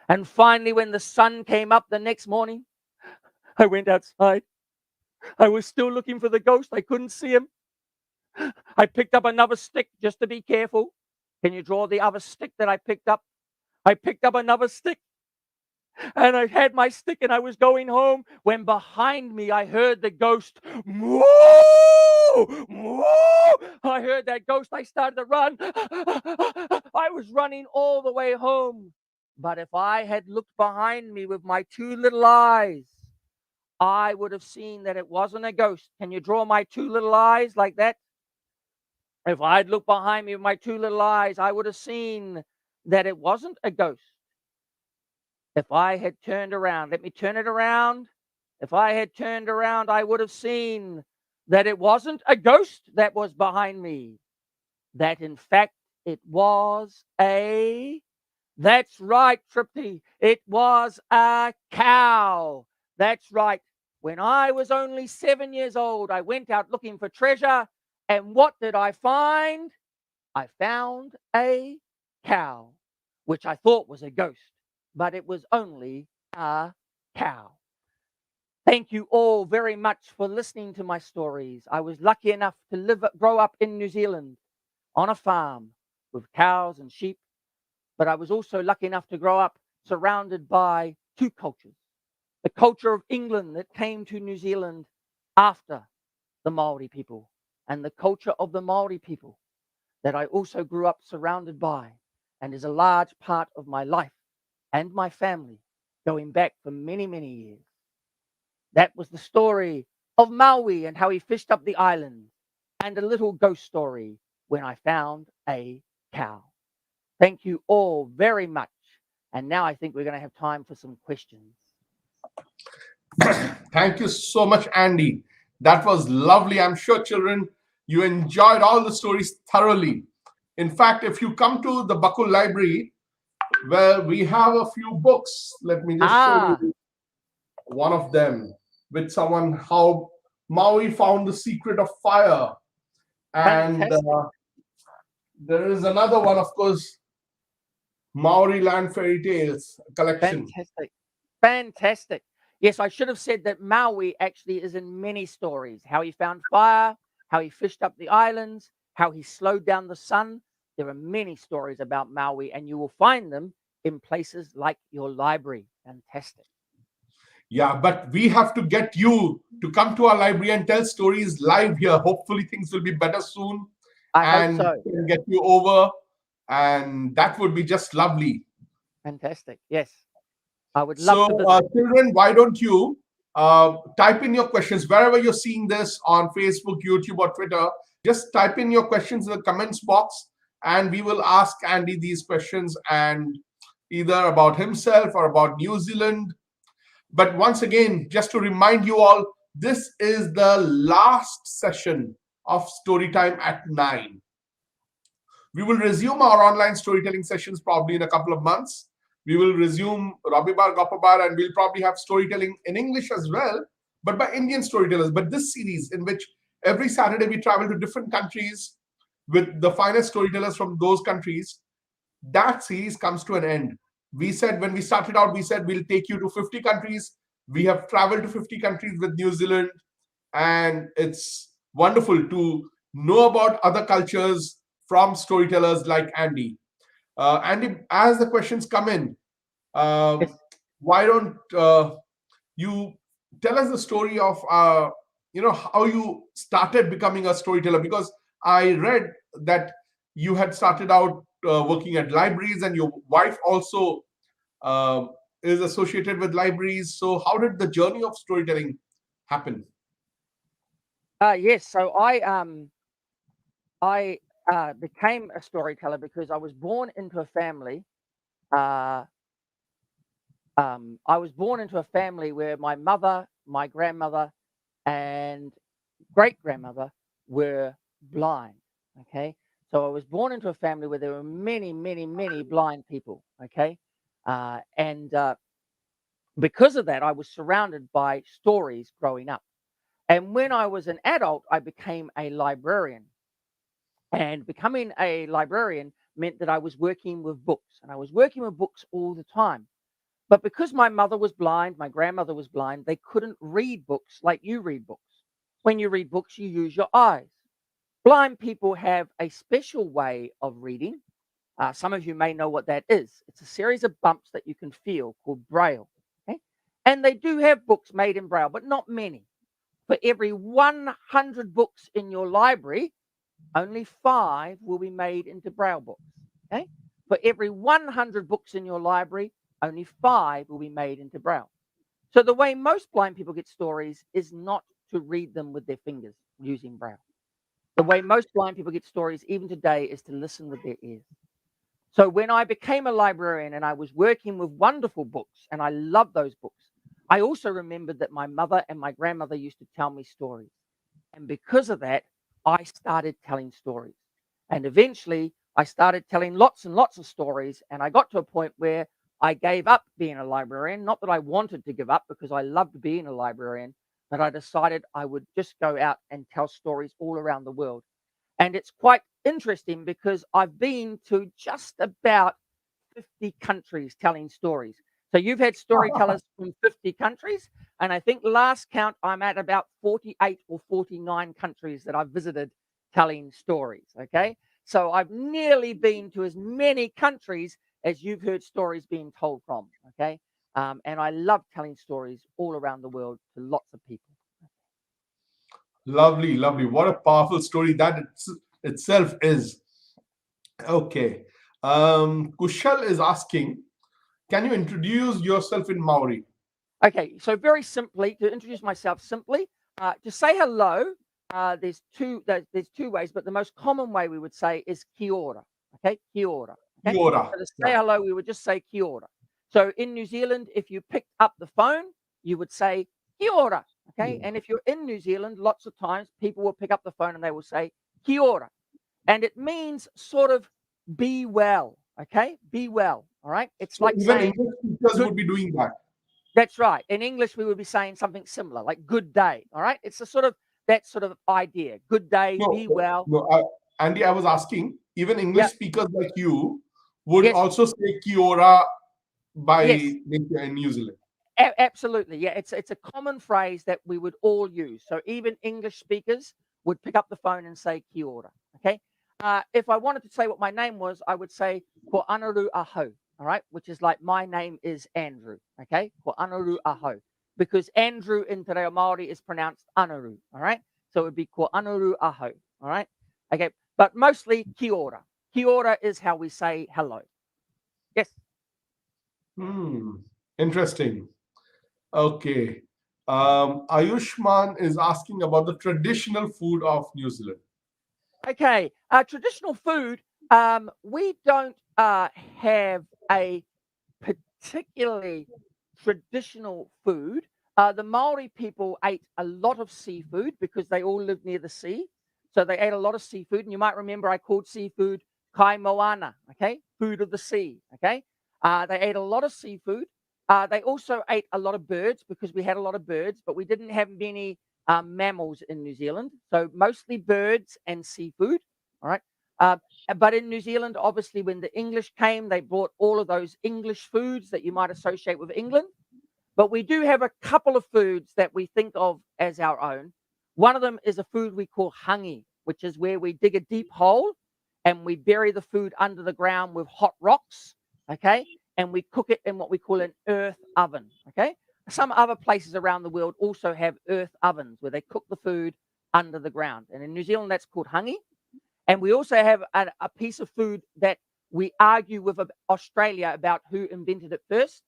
And finally, when the sun came up the next morning, I went outside. I was still looking for the ghost. I couldn't see him. I picked up another stick just to be careful. Can you draw the other stick that I picked up? I picked up another stick. And I had my stick and I was going home when behind me I heard the ghost. Moo! Moo! I heard that ghost. I started to run. I was running all the way home. But if I had looked behind me with my two little eyes, I would have seen that it wasn't a ghost. Can you draw my two little eyes like that? If I'd looked behind me with my two little eyes, I would have seen that it wasn't a ghost. If I had turned around, let me turn it around. If I had turned around, I would have seen that it wasn't a ghost that was behind me. That in fact, it was that's right, Tripty. It was a cow. That's right. When I was only 7 years old, I went out looking for treasure. And what did I find? I found a cow, which I thought was a ghost, but it was only a cow. Thank you all very much for listening to my stories. I was lucky enough to grow up in New Zealand on a farm with cows and sheep, but I was also lucky enough to grow up surrounded by two cultures. The culture of England that came to New Zealand after the Maori people, and the culture of the Maori people that I also grew up surrounded by, and is a large part of my life and my family going back for many, many years. That was the story of Maui and how he fished up the island, and a little ghost story when I found a cow. Thank you all very much. And now I think we're going to have time for some questions. Thank you so much, Andy. That was lovely. I'm sure, children, you enjoyed all the stories thoroughly. In fact, if you come to the Bakul Library, well, we have a few books. Let me just show you one of them with someone how Maui found the secret of fire. And there is another one, of course, Maori Land Fairy Tales collection. Fantastic. Yes, I should have said that Maui actually is in many stories. How he found fire, how he fished up the islands, how he slowed down the sun. There are many stories about Maui, and you will find them in places like your library. Fantastic. Yeah, but we have to get you to come to our library and tell stories live here. Hopefully things will be better soon. I hope so. We can get you over, and that would be just lovely. Fantastic. Yes. I would love to visit. Children, why don't you type in your questions wherever you're seeing this on Facebook, YouTube, or Twitter. Just type in your questions in the comments box, and we will ask Andy these questions. And either about himself or about New Zealand. But once again, just to remind you all, this is the last session of Storytime at 9. We will resume our online storytelling sessions probably in a couple of months. We will resume Rabibar Gopabar, and we'll probably have storytelling in English as well, but by Indian storytellers. But this series, in which every Saturday we travel to different countries with the finest storytellers from those countries, that series comes to an end. We said when we started out, we said we'll take you to 50 countries. We have traveled to 50 countries with New Zealand, and it's wonderful to know about other cultures from storytellers like Andy. Andy, as the questions come in, Yes. why don't you tell us the story of how you started becoming a storyteller? Because I read that you had started out working at libraries, and your wife also uh, is associated with libraries. So how did the journey of storytelling happen? Yes. So I became a storyteller because I was born into a family. Uh, I was born into a family where my mother, my grandmother, and great grandmother were blind. Okay. So I was born into a family where there were many, many, many blind people. Okay. And because of that, I was surrounded by stories growing up. And when I was an adult, I became a librarian. And becoming a librarian meant that I was working with books, and I was working with books all the time. But because my mother was blind, my grandmother was blind, they couldn't read books like you read books. When you read books, you use your eyes. Blind people have a special way of reading. Some of you may know what that is. It's a series of bumps that you can feel called braille. Okay? And they do have books made in braille, but not many. For every 100 books in your library, only 5 will be made into braille books. Okay? For every 100 books in your library, only 5 will be made into braille. So the way most blind people get stories is not to read them with their fingers using braille. The way most blind people get stories, even today, is to listen with their ears. So when I became a librarian and I was working with wonderful books, and I loved those books, I also remembered that my mother and my grandmother used to tell me stories. And because of that, I started telling stories. And eventually, I started telling lots and lots of stories. And I got to a point where I gave up being a librarian. Not that I wanted to give up, because I loved being a librarian, but I decided I would just go out and tell stories all around the world. And it's quite interesting because I've been to just about 50 countries telling stories. So you've had storytellers from 50 countries. And I think last count, I'm at about 48 or 49 countries that I've visited telling stories. Okay. So I've nearly been to as many countries as you've heard stories being told from. Okay. And I love telling stories all around the world to lots of people. Lovely, lovely. What a powerful story that itself is. Okay. Kushal is asking, can you introduce yourself in Maori? Okay, so very simply, to introduce myself simply, to say hello, there's two ways, but the most common way we would say is kia ora. Okay, kia ora. Okay, Kiora. so to say Yeah. hello, we would just say kia ora. So in New Zealand, if you picked up the phone, you would say kia ora. Okay, and if you're in New Zealand, lots of times people will pick up the phone and they will say kia ora, and it means sort of be well. Okay, be well. All right, it's So like even saying English speakers good. would be doing that. That's right. In English, we would be saying something similar, like good day. All right. It's a sort of that sort of idea. Good day, No, be well. no, Andy, I was asking, even Yeah. English speakers like you would Yes. also say Kiora by Yes. nature in New Zealand. Absolutely. Yeah. It's a common phrase that we would all use. So even English speakers would pick up the phone and say kia ora. Okay. If I wanted to say what my name was, I would say ko anaru aho. All right. Which is like my name is Andrew. Okay. Ko anaru aho. Because Andrew in Te Reo Māori is pronounced anaru. All right. So it would be ko anaru aho. All right. Okay. But mostly kia ora. Kia ora is how we say hello. Yes. Hmm. Interesting. Okay. Ayushman is asking about the traditional food of New Zealand. Okay, traditional food. We don't have a particularly traditional food. The Maori people ate a lot of seafood because they all lived near the sea. So they ate a lot of seafood. And you might remember I called seafood kai moana, okay? Food of the sea, okay? They ate a lot of seafood. They also ate a lot of birds because we had a lot of birds, but we didn't have many mammals in New Zealand. So mostly birds and seafood, all right? But in New Zealand, obviously, when the English came, they brought all of those English foods that you might associate with England. But we do have a couple of foods that we think of as our own. One of them is a food we call hangi, which is where we dig a deep hole and we bury the food under the ground with hot rocks, okay? And we cook it in what we call an earth oven, okay? Some other places around the world also have earth ovens where they cook the food under the ground. And in New Zealand, that's called hangi. And we also have a piece of food that we argue with Australia about who invented it first,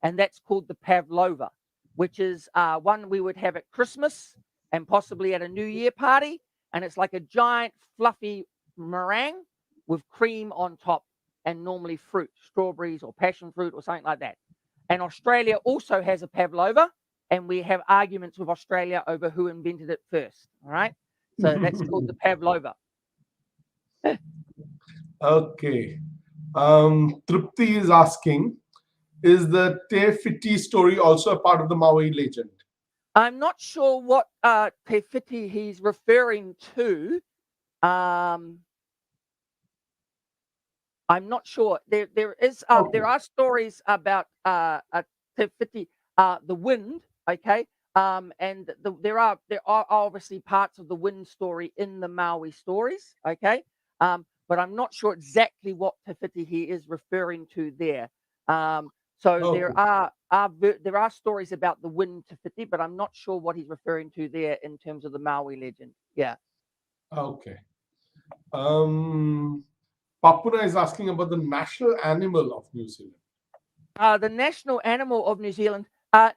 and that's called the Pavlova, which is one we would have at Christmas and possibly at a New Year party. And it's like a giant fluffy meringue with cream on top and normally fruit, strawberries or passion fruit or something like that. And Australia also has a Pavlova, and we have arguments with Australia over who invented it first, all right? So that's called the Pavlova. Okay. Trupti is asking, is the Te Whiti story also a part of the Maui legend? I'm not sure what Te Whiti he's referring to. I'm not sure. There are stories about Te Whiti, the wind, okay? And there are obviously parts of the wind story in the Maui stories, okay? But I'm not sure exactly what Te Whiti he is referring to there. There are stories about the wind Te Whiti, but I'm not sure what he's referring to there in terms of the Maui legend. Yeah. Okay. Papuna is asking about the national animal of New Zealand. The national animal of New Zealand,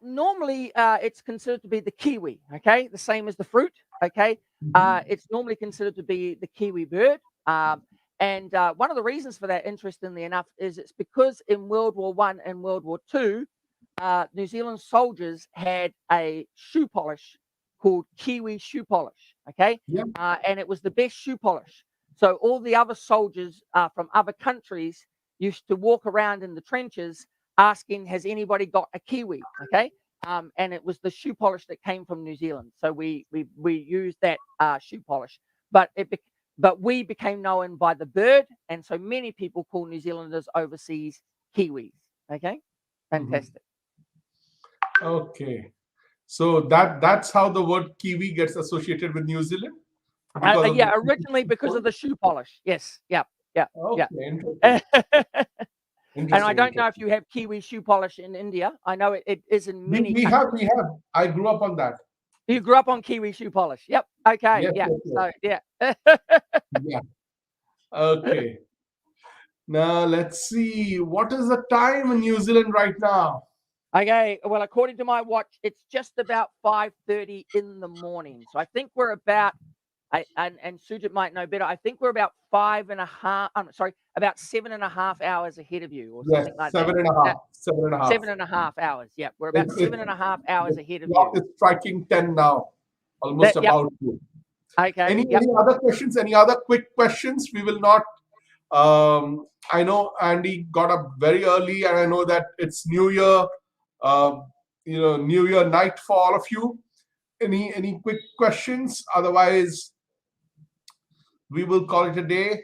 normally it's considered to be the kiwi, okay? The same as the fruit, okay? It's normally considered to be the Kiwi bird. And one of the reasons for that, interestingly enough, is it's because in World War I and World War II, New Zealand soldiers had a shoe polish called Kiwi shoe polish, okay? Yeah. And it was the best shoe polish. So all the other soldiers from other countries used to walk around in the trenches asking, has anybody got a Kiwi, okay? And it was the shoe polish that came from New Zealand. So we used that shoe polish. But we became known by the bird, and so many people call New Zealanders overseas Kiwis. Okay, fantastic. Okay, so that's how the word Kiwi gets associated with New Zealand. Yeah, originally because of the shoe polish. Yes, yeah. Okay, yeah. And I don't know if you have Kiwi shoe polish in India. I know it is in many. We have. I grew up on that. You grew up on Kiwi shoe polish. Yep. Okay. Yes, yeah. yes. So yeah. Yeah. Okay. Now let's see. What is the time in New Zealand right now? Okay. Well, according to my watch, it's just about 5:30 in the morning. So I think we're about, and Sujit might know better. I think we're about 7.5 hours ahead of you, or something like that. 7.5. 7.5 hours. Yeah, we're about 7.5 hours ahead of clock you. is striking 10 now. Almost about to. Okay. Any other questions? Any other quick questions? We will not. I know Andy got up very early, and I know that it's New Year. New Year night for all of you. Any quick questions? Otherwise, we will call it a day.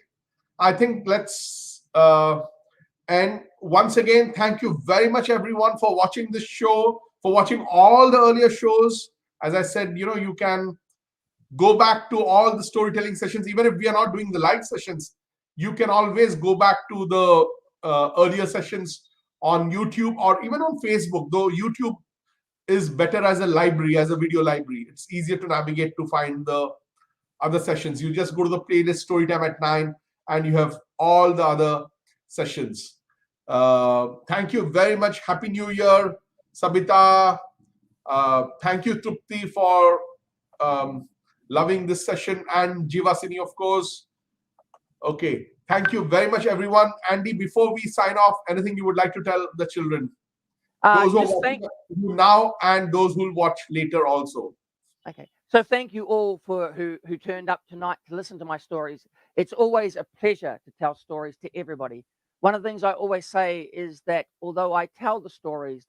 I think let's and once again, thank you very much, everyone, for watching this show, for watching all the earlier shows. As I said, you can go back to all the storytelling sessions. Even if we are not doing the live sessions, you can always go back to the earlier sessions on YouTube or even on Facebook, though YouTube is better as a library, as a video library. It's easier to navigate to find the other sessions. You just go to the playlist Storytime at 9 and you have all the other sessions. Thank you very much. Happy New Year, Sabita. Thank you, Trupti, for loving this session, and Jivasini, of course. Okay. Thank you very much, everyone. Andy, before we sign off, anything you would like to tell the children? Those who are Just watching you now and those who will watch later also. Okay. So thank you all for who turned up tonight to listen to my stories. It's always a pleasure to tell stories to everybody. One of the things I always say is that although I tell the stories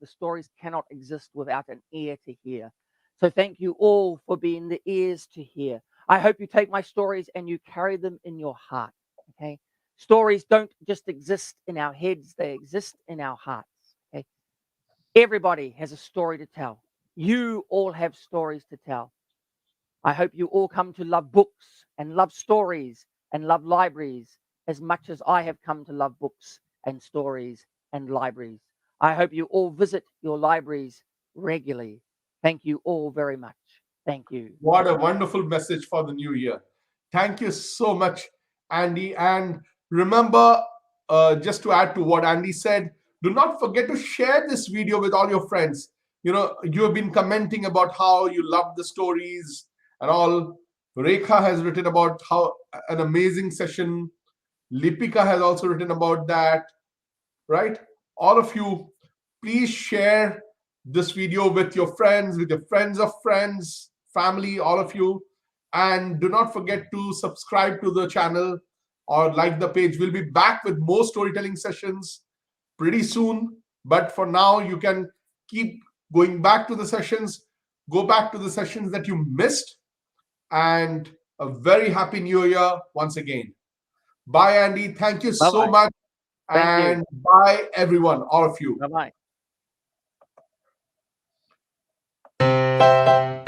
cannot exist without an ear to hear. So thank you all for being the ears to hear. I hope you take my stories and you carry them in your heart. Okay. Stories don't just exist in our heads, they exist in our hearts. Okay. Everybody has a story to tell. You all have stories to tell. I hope you all come to love books and love stories and love libraries as much as I have come to love books and stories and libraries. I hope you all visit your libraries regularly. Thank you all very much. Thank you. What a wonderful message for the new year. Thank you so much, Andy. And remember, just to add to what Andy said, do not forget to share this video with all your friends. You know, you have been commenting about how you love the stories and all. Rekha has written about how an amazing session. Lipika has also written about that, right? All of you, please share this video with your friends of friends, family, all of you. And do not forget to subscribe to the channel or like the page. We'll be back with more storytelling sessions pretty soon. But for now, you can keep going back to the sessions, go back to the sessions that you missed. And a very happy new year once again. Bye, Andy. Thank you so Bye-bye. much. Thank you. And bye, everyone, all of you. Bye-bye.